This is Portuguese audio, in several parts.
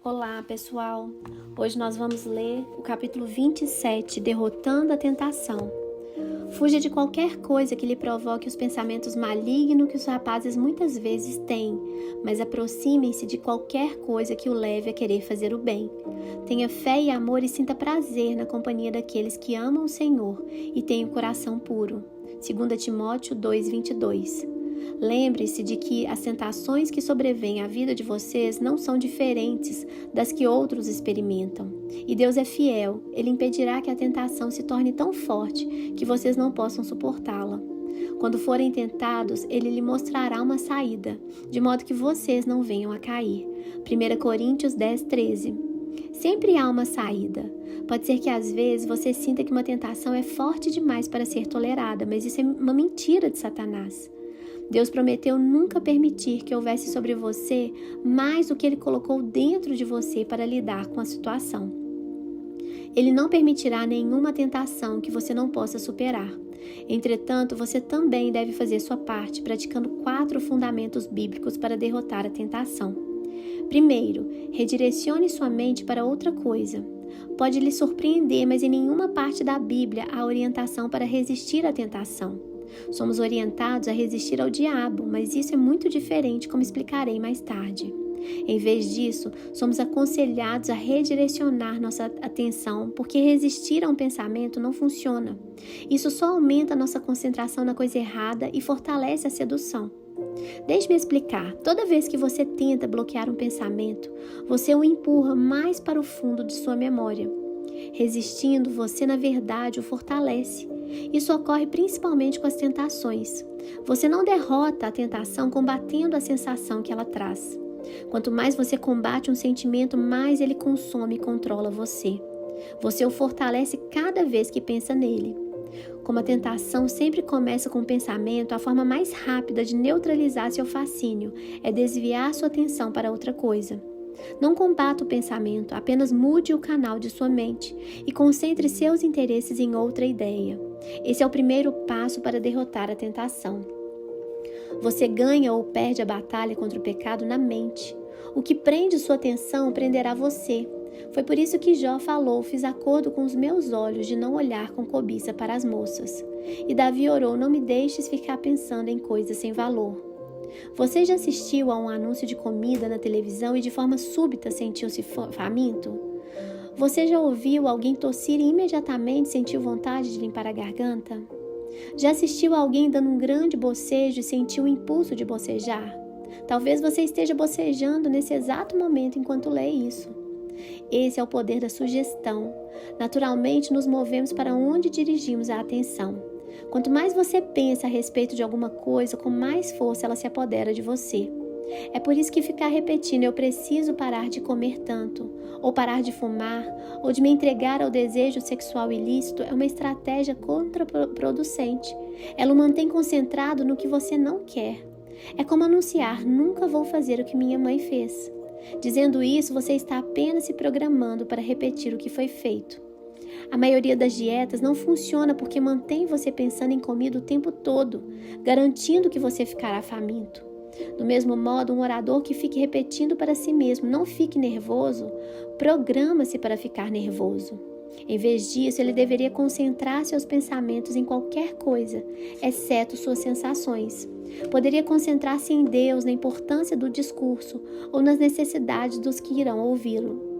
Olá, pessoal! Hoje nós vamos ler o capítulo 27, Derrotando a Tentação. Fuja de qualquer coisa que lhe provoque os pensamentos malignos que os rapazes muitas vezes têm, mas aproximem-se de qualquer coisa que o leve a querer fazer o bem. Tenha fé e amor e sinta prazer na companhia daqueles que amam o Senhor e têm o coração puro. 2 Timóteo 2:22. Lembre-se de que as tentações que sobrevêm à vida de vocês não são diferentes das que outros experimentam. E Deus é fiel, Ele impedirá que a tentação se torne tão forte que vocês não possam suportá-la. Quando forem tentados, Ele lhe mostrará uma saída, de modo que vocês não venham a cair. 1 Coríntios 10:13. Sempre há uma saída. Pode ser que às vezes você sinta que uma tentação é forte demais para ser tolerada, mas isso é uma mentira de Satanás. Deus prometeu nunca permitir que houvesse sobre você mais do que Ele colocou dentro de você para lidar com a situação. Ele não permitirá nenhuma tentação que você não possa superar. Entretanto, você também deve fazer sua parte, praticando 4 fundamentos bíblicos para derrotar a tentação. Primeiro, redirecione sua mente para outra coisa. Pode lhe surpreender, mas em nenhuma parte da Bíblia há orientação para resistir à tentação. Somos orientados a resistir ao diabo, mas isso é muito diferente, como explicarei mais tarde. Em vez disso, somos aconselhados a redirecionar nossa atenção, porque resistir a um pensamento não funciona. Isso só aumenta a nossa concentração na coisa errada e fortalece a sedução. Deixe-me explicar. Toda vez que você tenta bloquear um pensamento, você o empurra mais para o fundo de sua memória. Resistindo, você na verdade o fortalece. Isso ocorre principalmente com as tentações. Você não derrota a tentação combatendo a sensação que ela traz. Quanto mais você combate um sentimento, mais ele consome e controla você. Você o fortalece cada vez que pensa nele. Como a tentação sempre começa com o pensamento, a forma mais rápida de neutralizar seu fascínio é desviar sua atenção para outra coisa. Não combata o pensamento, apenas mude o canal de sua mente e concentre seus interesses em outra ideia. Esse é o primeiro passo para derrotar a tentação. Você ganha ou perde a batalha contra o pecado na mente. O que prende sua atenção prenderá você. Foi por isso que Jó falou: fiz acordo com os meus olhos de não olhar com cobiça para as moças. E Davi orou: não me deixes ficar pensando em coisas sem valor. Você já assistiu a um anúncio de comida na televisão e de forma súbita sentiu-se faminto? Você já ouviu alguém tossir e imediatamente sentiu vontade de limpar a garganta? Já assistiu a alguém dando um grande bocejo e sentiu o impulso de bocejar? Talvez você esteja bocejando nesse exato momento enquanto lê isso. Esse é o poder da sugestão. Naturalmente nos movemos para onde dirigimos a atenção. Quanto mais você pensa a respeito de alguma coisa, com mais força ela se apodera de você. É por isso que ficar repetindo eu preciso parar de comer tanto, ou parar de fumar, ou de me entregar ao desejo sexual ilícito é uma estratégia contraproducente. Ela o mantém concentrado no que você não quer. É como anunciar: nunca vou fazer o que minha mãe fez. Dizendo isso, você está apenas se programando para repetir o que foi feito. A maioria das dietas não funciona porque mantém você pensando em comida o tempo todo, garantindo que você ficará faminto. Do mesmo modo, um orador que fique repetindo para si mesmo: não fique nervoso, programa-se para ficar nervoso. Em vez disso, ele deveria concentrar seus pensamentos em qualquer coisa, exceto suas sensações. Poderia concentrar-se em Deus, na importância do discurso ou nas necessidades dos que irão ouvi-lo.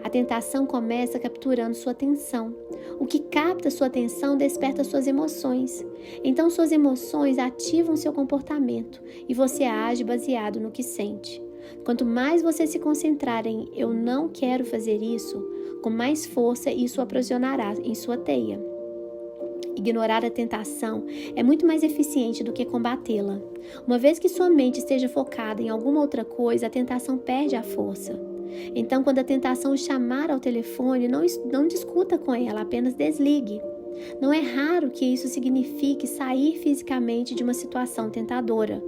A tentação começa capturando sua atenção. O que capta sua atenção desperta suas emoções. Então suas emoções ativam seu comportamento e você age baseado no que sente. Quanto mais você se concentrar em eu não quero fazer isso, com mais força isso aprisionará em sua teia. Ignorar a tentação é muito mais eficiente do que combatê-la. Uma vez que sua mente esteja focada em alguma outra coisa, a tentação perde a força. Então, quando a tentação o chamar ao telefone, não discuta com ela, apenas desligue. Não é raro que isso signifique sair fisicamente de uma situação tentadora.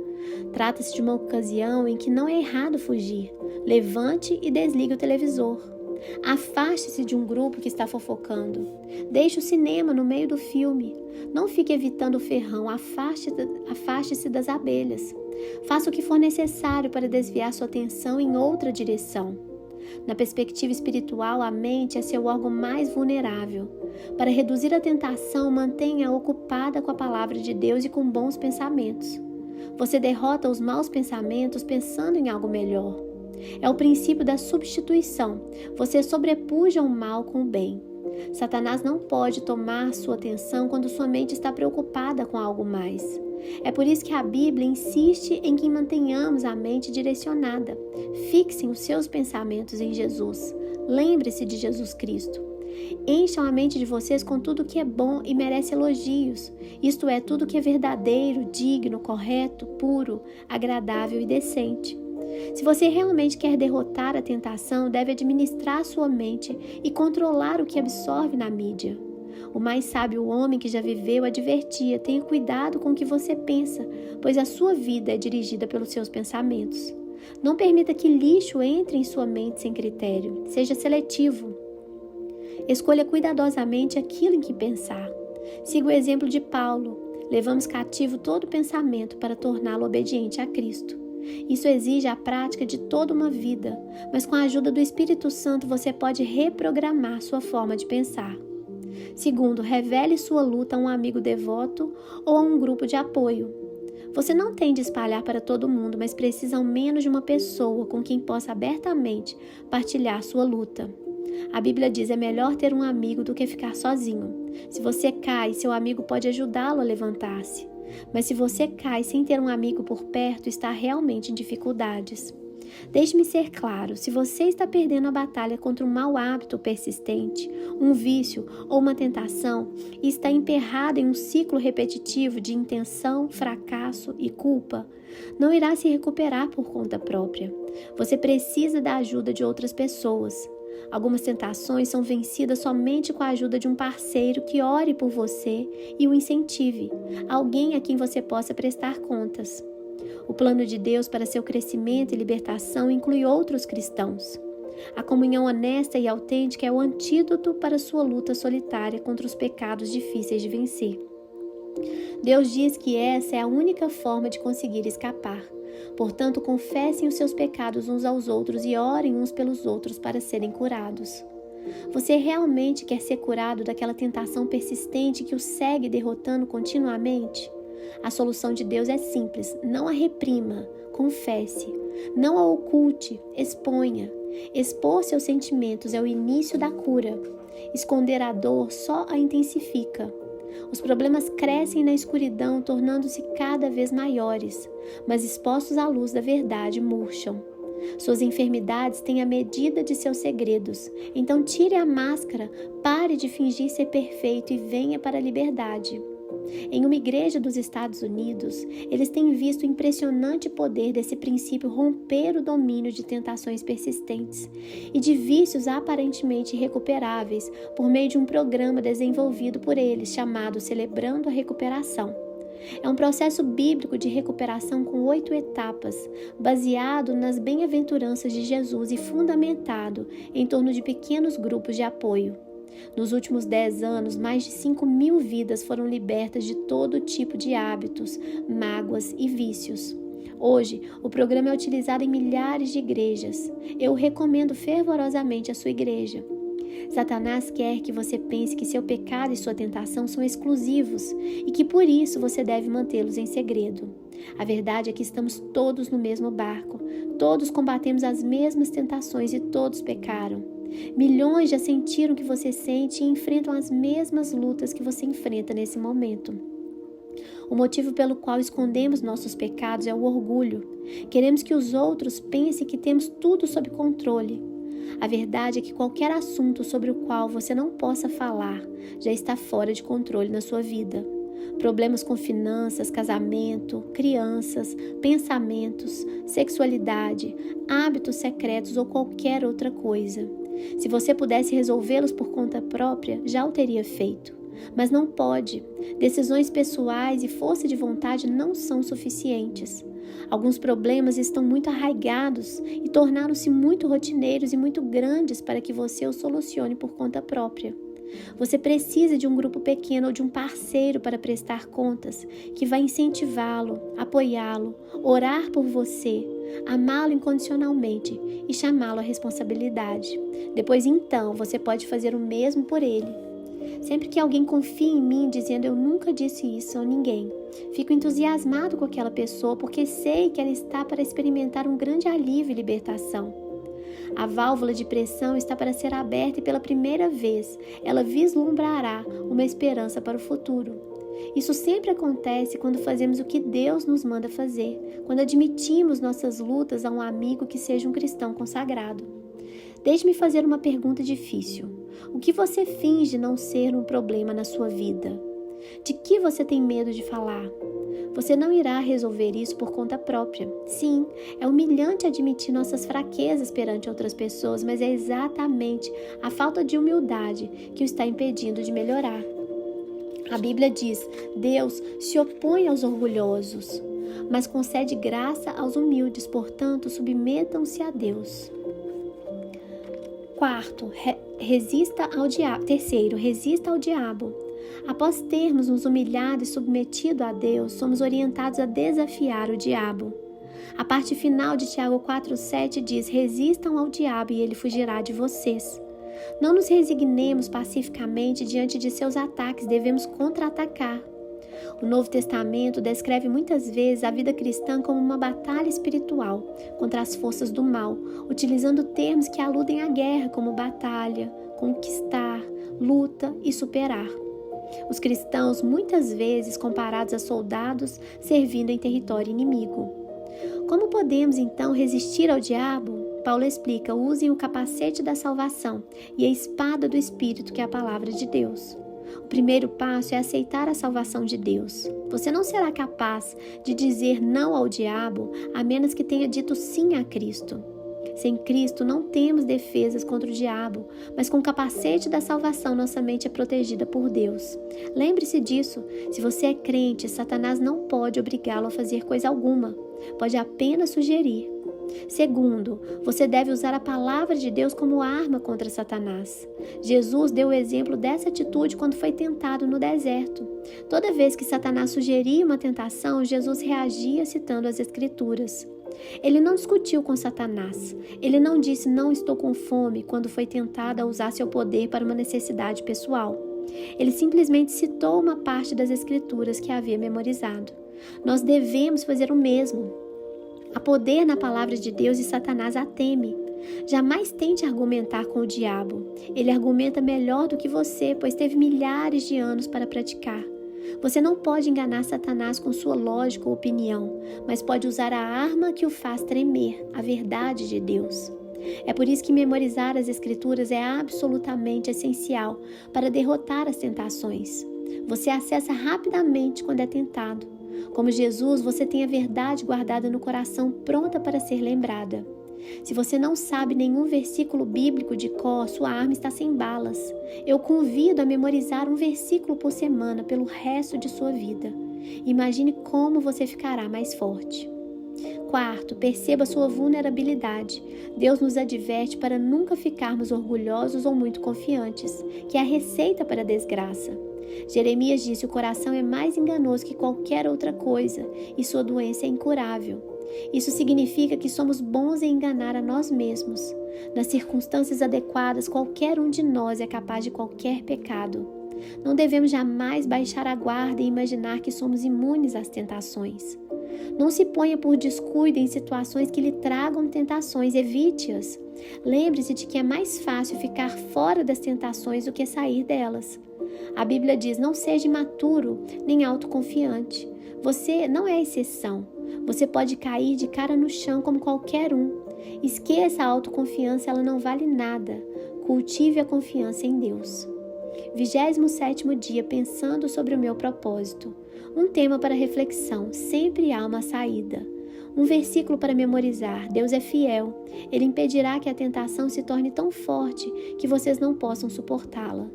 Trata-se de uma ocasião em que não é errado fugir. Levante e desligue o televisor. Afaste-se de um grupo que está fofocando. Deixe o cinema no meio do filme. Não fique evitando o ferrão, afaste-se das abelhas. Faça o que for necessário para desviar sua atenção em outra direção. Na perspectiva espiritual, a mente é seu órgão mais vulnerável. Para reduzir a tentação, mantenha-a ocupada com a palavra de Deus e com bons pensamentos. Você derrota os maus pensamentos pensando em algo melhor. É o princípio da substituição. Você sobrepuja o mal com o bem. Satanás não pode tomar sua atenção quando sua mente está preocupada com algo mais. É por isso que a Bíblia insiste em que mantenhamos a mente direcionada. Fixem os seus pensamentos em Jesus. Lembre-se de Jesus Cristo. Encham a mente de vocês com tudo que é bom e merece elogios, isto é, tudo que é verdadeiro, digno, correto, puro, agradável e decente. Se você realmente quer derrotar a tentação, deve administrar sua mente e controlar o que absorve na mídia. O mais sábio homem que já viveu advertia: tenha cuidado com o que você pensa, pois a sua vida é dirigida pelos seus pensamentos. Não permita que lixo entre em sua mente sem critério. Seja seletivo. Escolha cuidadosamente aquilo em que pensar. Siga o exemplo de Paulo. Levamos cativo todo pensamento para torná-lo obediente a Cristo. Isso exige a prática de toda uma vida, mas com a ajuda do Espírito Santo você pode reprogramar sua forma de pensar. Segundo, revele sua luta a um amigo devoto ou a um grupo de apoio. Você não tem de espalhar para todo mundo, mas precisa ao menos de uma pessoa com quem possa abertamente partilhar sua luta. A Bíblia diz: é melhor ter um amigo do que ficar sozinho. Se você cai, seu amigo pode ajudá-lo a levantar-se. Mas se você cai sem ter um amigo por perto, está realmente em dificuldades. Deixe-me ser claro: se você está perdendo a batalha contra um mau hábito persistente, um vício ou uma tentação e está emperrado em um ciclo repetitivo de intenção, fracasso e culpa, não irá se recuperar por conta própria. Você precisa da ajuda de outras pessoas. Algumas tentações são vencidas somente com a ajuda de um parceiro que ore por você e o incentive, alguém a quem você possa prestar contas. O plano de Deus para seu crescimento e libertação inclui outros cristãos. A comunhão honesta e autêntica é o antídoto para sua luta solitária contra os pecados difíceis de vencer. Deus diz que essa é a única forma de conseguir escapar. Portanto, confessem os seus pecados uns aos outros e orem uns pelos outros para serem curados. Você realmente quer ser curado daquela tentação persistente que o segue derrotando continuamente? A solução de Deus é simples: não a reprima, confesse. Não a oculte, exponha. Expor seus sentimentos é o início da cura. Esconder a dor só a intensifica. Os problemas crescem na escuridão, tornando-se cada vez maiores, mas expostos à luz da verdade, murcham. Suas enfermidades têm a medida de seus segredos. Então tire a máscara, pare de fingir ser perfeito e venha para a liberdade. Em uma igreja dos Estados Unidos, eles têm visto o impressionante poder desse princípio romper o domínio de tentações persistentes e de vícios aparentemente irrecuperáveis por meio de um programa desenvolvido por eles chamado Celebrando a Recuperação. É um processo bíblico de recuperação com 8 etapas, baseado nas bem-aventuranças de Jesus e fundamentado em torno de pequenos grupos de apoio. Nos últimos 10 anos, mais de 5.000 vidas foram libertas de todo tipo de hábitos, mágoas e vícios. Hoje, o programa é utilizado em milhares de igrejas. Eu recomendo fervorosamente a sua igreja. Satanás quer que você pense que seu pecado e sua tentação são exclusivos e que por isso você deve mantê-los em segredo. A verdade é que estamos todos no mesmo barco, todos combatemos as mesmas tentações e todos pecaram. Milhões já sentiram o que você sente e enfrentam as mesmas lutas que você enfrenta nesse momento. O motivo pelo qual escondemos nossos pecados é o orgulho. Queremos que os outros pensem que temos tudo sob controle. A verdade é que qualquer assunto sobre o qual você não possa falar já está fora de controle na sua vida. Problemas com finanças, casamento, crianças, pensamentos, sexualidade, hábitos secretos ou qualquer outra coisa. Se você pudesse resolvê-los por conta própria, já o teria feito. Mas não pode. Decisões pessoais e força de vontade não são suficientes. Alguns problemas estão muito arraigados e tornaram-se muito rotineiros e muito grandes para que você os solucione por conta própria. Você precisa de um grupo pequeno ou de um parceiro para prestar contas, que vai incentivá-lo, apoiá-lo, orar por você, amá-lo incondicionalmente e chamá-lo à responsabilidade. Depois então, você pode fazer o mesmo por ele. Sempre que alguém confia em mim dizendo eu nunca disse isso a ninguém, fico entusiasmado com aquela pessoa porque sei que ela está para experimentar um grande alívio e libertação. A válvula de pressão está para ser aberta e pela primeira vez ela vislumbrará uma esperança para o futuro. Isso sempre acontece quando fazemos o que Deus nos manda fazer, quando admitimos nossas lutas a um amigo que seja um cristão consagrado. Deixe-me fazer uma pergunta difícil. O que você finge não ser um problema na sua vida? De que você tem medo de falar? Você não irá resolver isso por conta própria. Sim, é humilhante admitir nossas fraquezas perante outras pessoas, mas é exatamente a falta de humildade que o está impedindo de melhorar. A Bíblia diz: Deus se opõe aos orgulhosos, mas concede graça aos humildes, portanto, submetam-se a Deus. Terceiro, resista ao diabo. Após termos nos humilhado e submetido a Deus, somos orientados a desafiar o diabo. A parte final de Tiago 4,7 diz: resistam ao diabo e ele fugirá de vocês. Não nos resignemos pacificamente diante de seus ataques, devemos contra-atacar. O Novo Testamento descreve muitas vezes a vida cristã como uma batalha espiritual contra as forças do mal, utilizando termos que aludem à guerra, como batalha, conquistar, luta e superar. Os cristãos, muitas vezes comparados a soldados servindo em território inimigo. Como podemos então resistir ao diabo? Paulo explica: usem o capacete da salvação e a espada do Espírito, que é a palavra de Deus. O primeiro passo é aceitar a salvação de Deus. Você não será capaz de dizer não ao diabo a menos que tenha dito sim a Cristo. Sem Cristo não temos defesas contra o diabo, mas com o capacete da salvação nossa mente é protegida por Deus. Lembre-se disso: se você é crente, Satanás não pode obrigá-lo a fazer coisa alguma, pode apenas sugerir. Segundo, você deve usar a palavra de Deus como arma contra Satanás. Jesus deu o exemplo dessa atitude quando foi tentado no deserto. Toda vez que Satanás sugeria uma tentação, Jesus reagia citando as Escrituras. Ele não discutiu com Satanás. Ele não disse não estou com fome quando foi tentado a usar seu poder para uma necessidade pessoal. Ele simplesmente citou uma parte das Escrituras que havia memorizado. Nós devemos fazer o mesmo. Há poder na palavra de Deus e Satanás a teme. Jamais tente argumentar com o diabo. Ele argumenta melhor do que você, pois teve milhares de anos para praticar. Você não pode enganar Satanás com sua lógica ou opinião, mas pode usar a arma que o faz tremer, a verdade de Deus. É por isso que memorizar as Escrituras é absolutamente essencial para derrotar as tentações. Você acessa rapidamente quando é tentado. Como Jesus, você tem a verdade guardada no coração, pronta para ser lembrada. Se você não sabe nenhum versículo bíblico de cor, sua arma está sem balas. Eu convido a memorizar um versículo por semana pelo resto de sua vida. Imagine como você ficará mais forte. Quarto, perceba sua vulnerabilidade. Deus nos adverte para nunca ficarmos orgulhosos ou muito confiantes, que é a receita para a desgraça. Jeremias disse: o coração é mais enganoso que qualquer outra coisa e sua doença é incurável. Isso significa que somos bons em enganar a nós mesmos. Nas circunstâncias adequadas, qualquer um de nós é capaz de qualquer pecado. Não devemos jamais baixar a guarda e imaginar que somos imunes às tentações. Não se ponha por descuido em situações que lhe tragam tentações, evite-as. Lembre-se de que é mais fácil ficar fora das tentações do que sair delas. A Bíblia diz: não seja imaturo nem autoconfiante. Você não é exceção. Você pode cair de cara no chão como qualquer um. Esqueça a autoconfiança, ela não vale nada. Cultive a confiança em Deus. 27º dia, pensando sobre o meu propósito. Um tema para reflexão: sempre há uma saída. Um versículo para memorizar: Deus é fiel. Ele impedirá que a tentação se torne tão forte que vocês não possam suportá-la.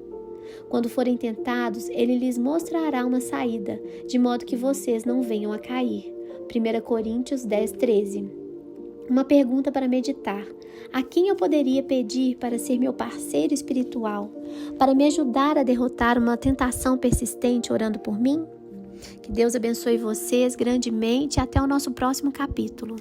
Quando forem tentados, Ele lhes mostrará uma saída, de modo que vocês não venham a cair. 1 Coríntios 10:13. Uma pergunta para meditar: a quem eu poderia pedir para ser meu parceiro espiritual, para me ajudar a derrotar uma tentação persistente orando por mim? Que Deus abençoe vocês grandemente e até o nosso próximo capítulo.